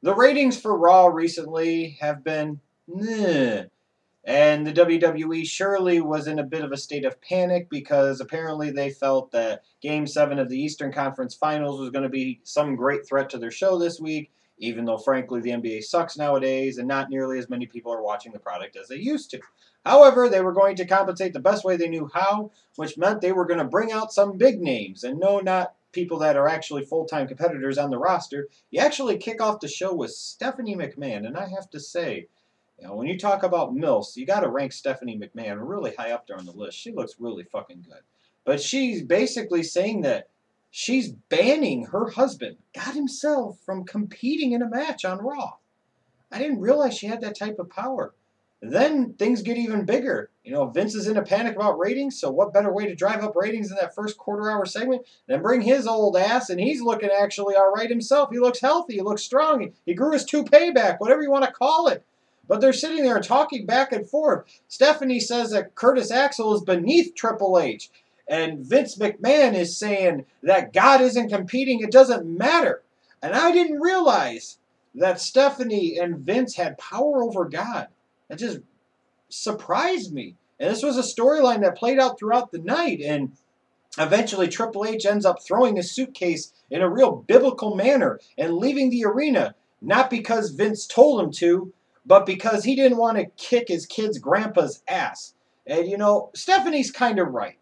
The ratings for Raw recently have been meh. And the WWE surely was in a bit of a state of panic because apparently they felt that Game 7 of the Eastern Conference Finals was going to be some great threat to their show this week, even though, frankly, the NBA sucks nowadays and not nearly as many people are watching the product as they used to. However, they were going to compensate the best way they knew how, which meant they were going to bring out some big names. And no, not people that are actually full-time competitors on the roster. You actually kick off the show with Stephanie McMahon, and I have to say, when you talk about MILFs, you got to rank Stephanie McMahon really high up there on the list. She looks really fucking good. But she's basically saying that she's banning her husband, God himself, from competing in a match on Raw. I didn't realize she had that type of power. Then things get even bigger. Vince is in a panic about ratings, so what better way to drive up ratings in that first quarter-hour segment than bring his old ass, and he's looking actually all right himself. He looks healthy. He looks strong. He grew his toupee back, whatever you want to call it. But they're sitting there talking back and forth. Stephanie says that Curtis Axel is beneath Triple H. And Vince McMahon is saying that God isn't competing. It doesn't matter. And I didn't realize that Stephanie and Vince had power over God. That just surprised me. And this was a storyline that played out throughout the night. And eventually Triple H ends up throwing his suitcase in a real biblical manner and leaving the arena. Not because Vince told him to, but because he didn't want to kick his kid's grandpa's ass. And, Stephanie's kind of right.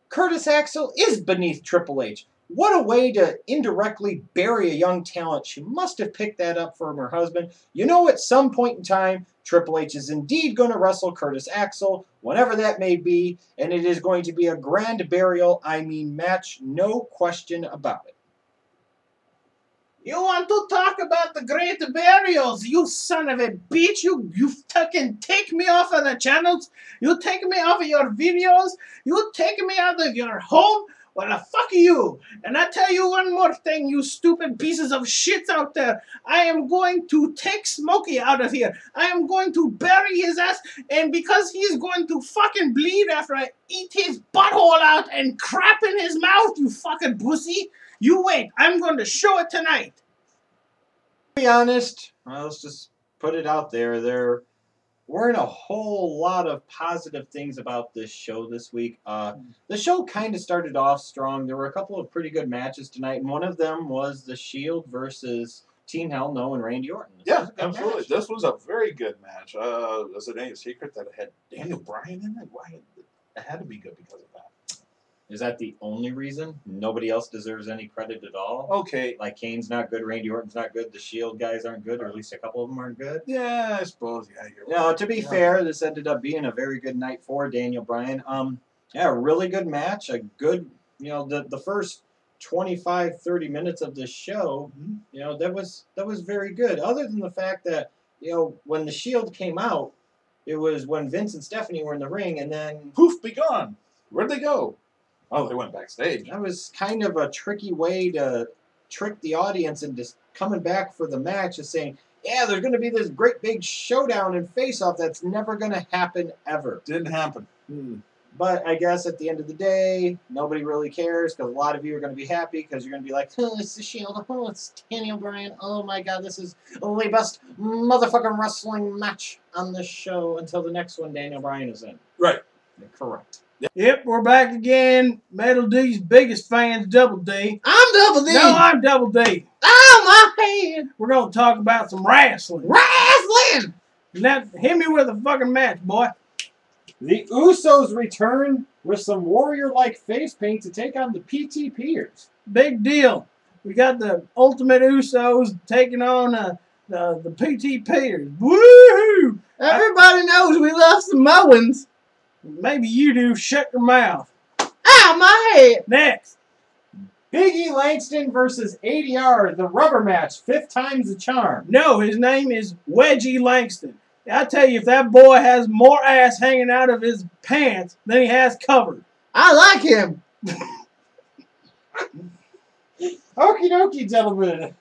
Curtis Axel is beneath Triple H. What a way to indirectly bury a young talent. She must have picked that up from her husband. At some point in time, Triple H is indeed going to wrestle Curtis Axel, whenever that may be, and it is going to be a grand burial, match, no question about it. You want to talk about the great burials, you son of a bitch. You fucking take me off of the channels. You take me off of your videos. You take me out of your home. Well, fuck you. And I tell you one more thing, you stupid pieces of shit out there. I am going to take Smokey out of here. I am going to bury his ass. And because he's going to fucking bleed after I eat his butthole out and crap in his mouth, you fucking pussy. You wait. I'm going to show it tonight. To be honest, let's just put it out there. There weren't a whole lot of positive things about this show this week. The show kind of started off strong. There were a couple of pretty good matches tonight, and one of them was the Shield versus Team Hell No and Randy Orton. Yeah, absolutely. Match. This was a very good match. Was it any secret that it had Daniel Bryan in it? Why? It had to be good because of that. Is that the only reason? Nobody else deserves any credit at all? Okay. Like Kane's not good, Randy Orton's not good, the Shield guys aren't good, or at least a couple of them aren't good? Yeah, I suppose. Yeah, you're right. No, to be fair, this ended up being a very good night for Daniel Bryan. A really good match. A good, the first 25, 30 minutes of this show, that was very good. Other than the fact that, when the Shield came out, it was when Vince and Stephanie were in the ring, and then poof, be gone. Where'd they go? Oh, they went backstage. That was kind of a tricky way to trick the audience into coming back for the match and saying, yeah, there's going to be this great big showdown and face-off that's never going to happen ever. Didn't happen. But I guess at the end of the day, nobody really cares because a lot of you are going to be happy because you're going to be like, oh, it's the Shield. Oh, it's Daniel Bryan. Oh, my God, this is the best motherfucking wrestling match on the show until the next one Daniel Bryan is in. Right. You're correct. Yep, we're back again. Metal D's biggest fans, Double D. I'm Double D. No, I'm Double D. Oh, my head. We're going to talk about some wrestling. Wrestling! Now, hit me with a fucking match, boy. The Usos return with some warrior-like face paint to take on the PTPers. Big deal. We got the Ultimate Usos taking on the PTPers. Woohoo! Everybody knows we love Samoans. Maybe you do. Shut your mouth. Ow, my head. Next. Big E Langston versus ADR, the rubber match. 5th time's the charm. No, his name is Wedgie Langston. I tell you, if that boy has more ass hanging out of his pants than he has covered. I like him. Okie dokie, gentlemen.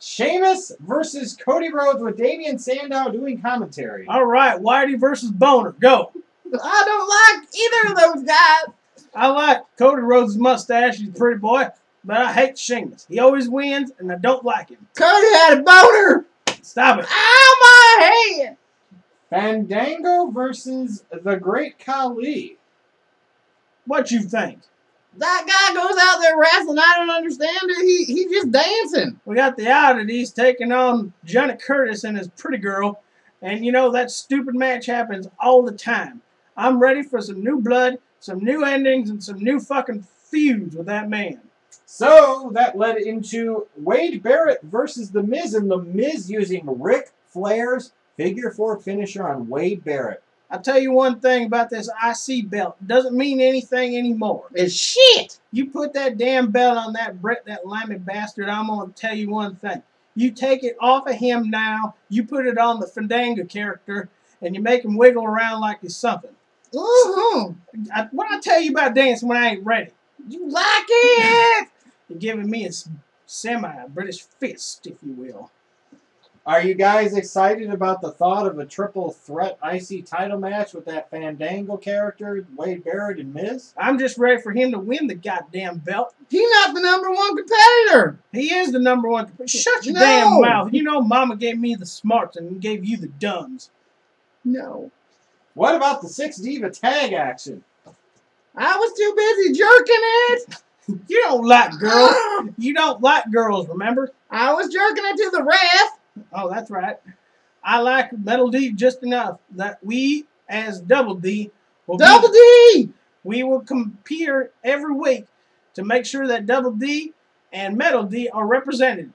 Sheamus versus Cody Rhodes with Damian Sandow doing commentary. All right, Whitey versus Boner. Go. I don't like either of those guys. I like Cody Rhodes' mustache. He's a pretty boy. But I hate Sheamus. He always wins, and I don't like him. Cody had a boner. Stop it. Ow, my head! Fandango versus the Great Khali. What you think? That guy goes out there wrestling. I don't understand it. He just dancing. We got the oddities taking on Johnny Curtis and his pretty girl. And, you know, that stupid match happens all the time. I'm ready for some new blood, some new endings, and some new fucking feuds with that man. So that led into Wade Barrett versus The Miz, and The Miz using Ric Flair's Figure 4 finisher on Wade Barrett. I'll tell you one thing about this IC belt. It doesn't mean anything anymore. It's shit. You put that damn belt on that Brett, that limey bastard, I'm going to tell you one thing. You take it off of him now, you put it on the Fandango character, and you make him wiggle around like he's something. What I tell you about dancing when I ain't ready? You like it? You're giving me a semi-British fist, if you will. Are you guys excited about the thought of a triple threat IC title match with that Fandango character, Wade Barrett and Miz? I'm just ready for him to win the goddamn belt. He's not the #1 competitor. He is the #1. Shut your No. damn mouth. You know Mama gave me the smarts and gave you the dumbs. No. What about the 6 Diva tag action? I was too busy jerking it. You don't like girls. You don't like girls, remember? I was jerking it to the ref. Oh, that's right. I like Metal D just enough that we, as Double D, we will compete every week to make sure that Double D and Metal D are represented.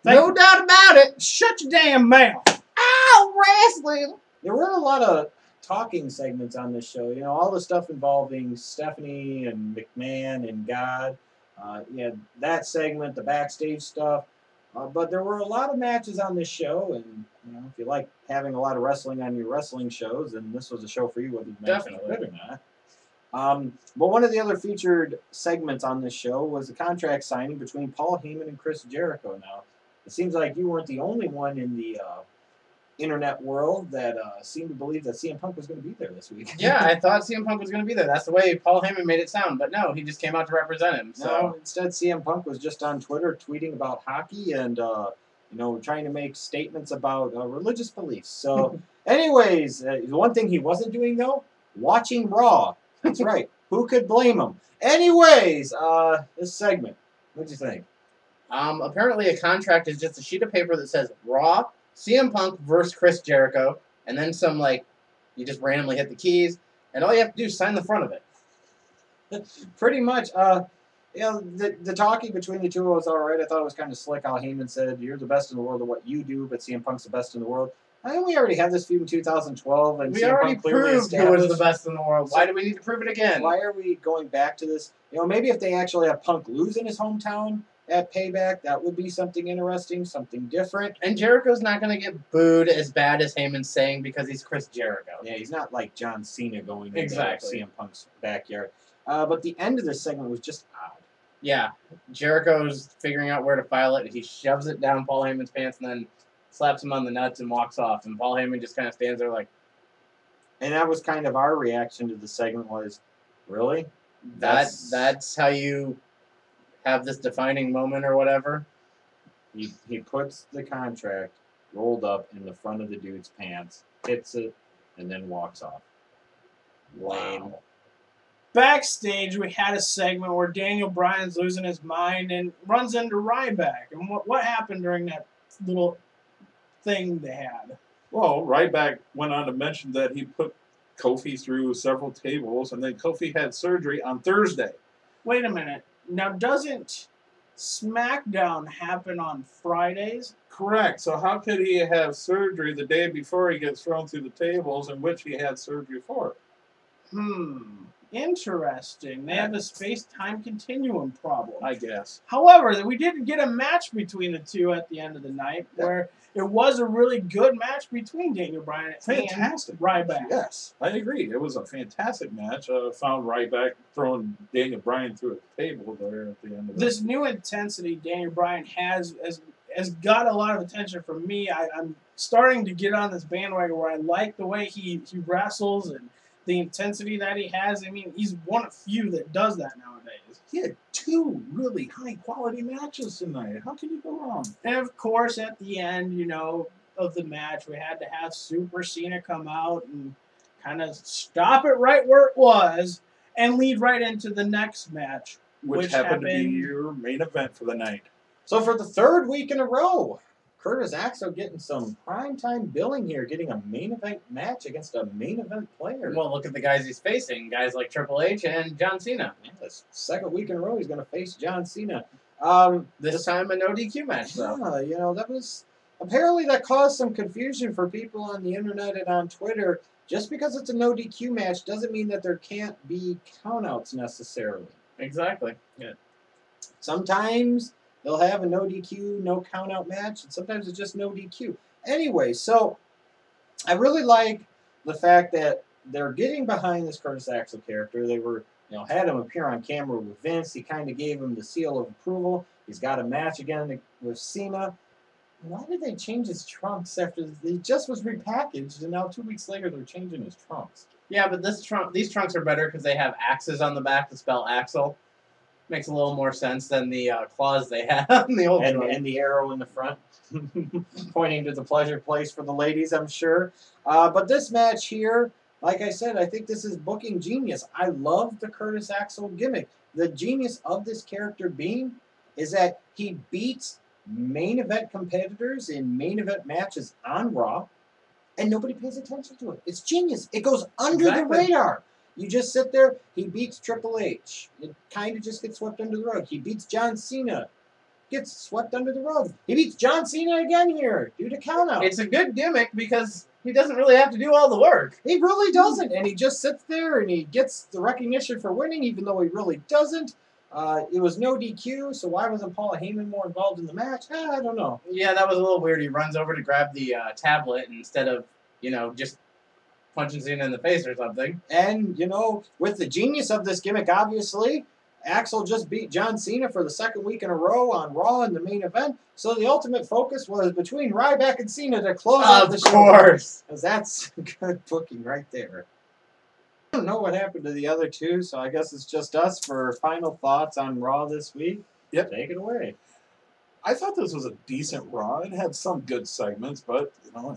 No doubt about it. Shut your damn mouth. Ow, wrestling. There were a lot of talking segments on this show. You know, all the stuff involving Stephanie and McMahon and God. You had that segment, the backstage stuff. But there were a lot of matches on this show, and you know, if you like having a lot of wrestling on your wrestling shows, then this was a show for you, whether you mention it or not. But one of the other featured segments on this show was the contract signing between Paul Heyman and Chris Jericho. Now, it seems like you weren't the only one in the internet world that seemed to believe that CM Punk was going to be there this week. Yeah, I thought CM Punk was going to be there. That's the way Paul Heyman made it sound. But no, he just came out to represent him. So. No, instead CM Punk was just on Twitter tweeting about hockey and, you know, trying to make statements about religious beliefs. So, anyways, the one thing he wasn't doing, though, watching Raw. That's right. Who could blame him? Anyways, this segment, what do you think? Apparently a contract is just a sheet of paper that says Raw, CM Punk versus Chris Jericho, and then some, like, you just randomly hit the keys, and all you have to do is sign the front of it. Pretty much. You know, the talking between the two was all right. I thought it was kind of slick how Heyman said, you're the best in the world at what you do, but CM Punk's the best in the world. I think we already had this feud in 2012, and We CM already Punk clearly proved who established. was the best in the world. Why do we need to prove it again? Why are we going back to this? You know, maybe if they actually have Punk lose in his hometown at Payback, that would be something interesting, something different. And Jericho's not going to get booed as bad as Heyman's saying because he's Chris Jericho. Yeah, he's not like John Cena going into Exactly. CM Punk's backyard. But the end of this segment was just odd. Yeah, Jericho's figuring out where to file it. He shoves it down Paul Heyman's pants and then slaps him on the nuts and walks off. And Paul Heyman just kind of stands there like... And that was kind of our reaction to the segment was, really? That's how you have this defining moment or whatever? He puts the contract rolled up in the front of the dude's pants, hits it, and then walks off. Lame. Wow. Backstage, we had a segment where Daniel Bryan's losing his mind and runs into Ryback. And what happened during that little thing they had? Well, Ryback went on to mention that he put Kofi through several tables, and then Kofi had surgery on Thursday. Wait a minute. Now, doesn't SmackDown happen on Fridays? Correct. So how could he have surgery the day before he gets thrown through the tables in which he had surgery for? Interesting. They have a space-time continuum problem. I guess. However, we did get a match between the two at the end of the night where it was a really good match between Daniel Bryan Fantastic. and Ryback. Yes, I agree. It was a fantastic match. Found Ryback throwing Daniel Bryan through a table there at the end of This new intensity Daniel Bryan has got a lot of attention from me. I'm starting to get on this bandwagon where I like the way he wrestles and the intensity that he has. I mean, he's one of few that does that nowadays. He had two really high-quality matches tonight. How can you go wrong? And of course, at the end, you know, of the match, we had to have Super Cena come out and kind of stop it right where it was and lead right into the next match, Which happened to be your main event for the night. So for the third week in a row, Curtis Axel getting some primetime billing here, getting a main event match against a main event player. Well, look at the guys he's facing. Guys like Triple H and John Cena. This second week in a row, he's going to face John Cena. This time a no DQ match, though. Yeah, you know, that was... Apparently that caused some confusion for people on the internet and on Twitter. Just because it's a no DQ match doesn't mean that there can't be countouts necessarily. Exactly. Yeah. Sometimes they'll have a no DQ, no countout match, and sometimes it's just no DQ. Anyway, so I really like the fact that they're getting behind this Curtis Axel character. They were, had him appear on camera with Vince. He kind of gave him the seal of approval. He's got a match again with Cena. Why did they change his trunks after he just was repackaged, and now 2 weeks later they're changing his trunks? Yeah, but these trunks are better because they have axes on the back to spell Axel. Makes a little more sense than the claws they had on the old trunk. And the arrow in the front, pointing to the pleasure place for the ladies, I'm sure. But this match here, like I said, I think this is booking genius. I love the Curtis Axel gimmick. The genius of this character being is that he beats main event competitors in main event matches on Raw, and nobody pays attention to it. It's genius. It goes under the radar. You just sit there. He beats Triple H. It kind of just gets swept under the rug. He beats John Cena. Gets swept under the rug. He beats John Cena again here due to countout. It's a good gimmick because he doesn't really have to do all the work. He really doesn't, and he just sits there and he gets the recognition for winning, even though he really doesn't. It was no DQ, so why wasn't Paul Heyman more involved in the match? I don't know. Yeah, that was a little weird. He runs over to grab the tablet instead of, just punching Cena in the face or something. And, with the genius of this gimmick, obviously, Axel just beat John Cena for the second week in a row on Raw in the main event, so the ultimate focus was between Ryback and Cena to close out the show. Of course. Because that's good booking right there. I don't know what happened to the other two, so I guess it's just us for final thoughts on Raw this week. Yep. Take it away. I thought this was a decent Raw. It had some good segments, but,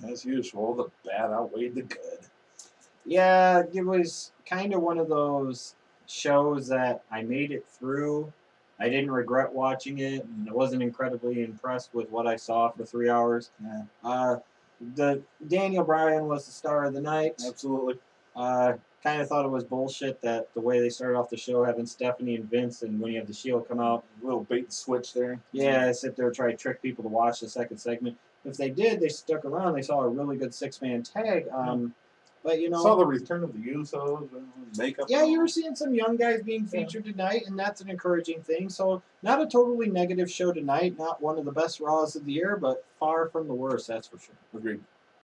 as usual, the bad outweighed the good. Yeah, it was kind of one of those shows that I made it through. I didn't regret watching it, and I wasn't incredibly impressed with what I saw for 3 hours. Yeah. The Daniel Bryan was the star of the night. Absolutely. Kind of thought it was bullshit that the way they started off the show, having Stephanie and Vince, and when you have the Shield come out, A little bait and switch there. yeah, sit there try to trick people to watch the second segment. If they did, they stuck around. They saw a really good six-man tag. But Saw the return of the Usos, makeup. yeah, you were seeing some young guys being featured tonight, and that's an encouraging thing. So not a totally negative show tonight. Not one of the best Raws of the year, but far from the worst, that's for sure. Agreed.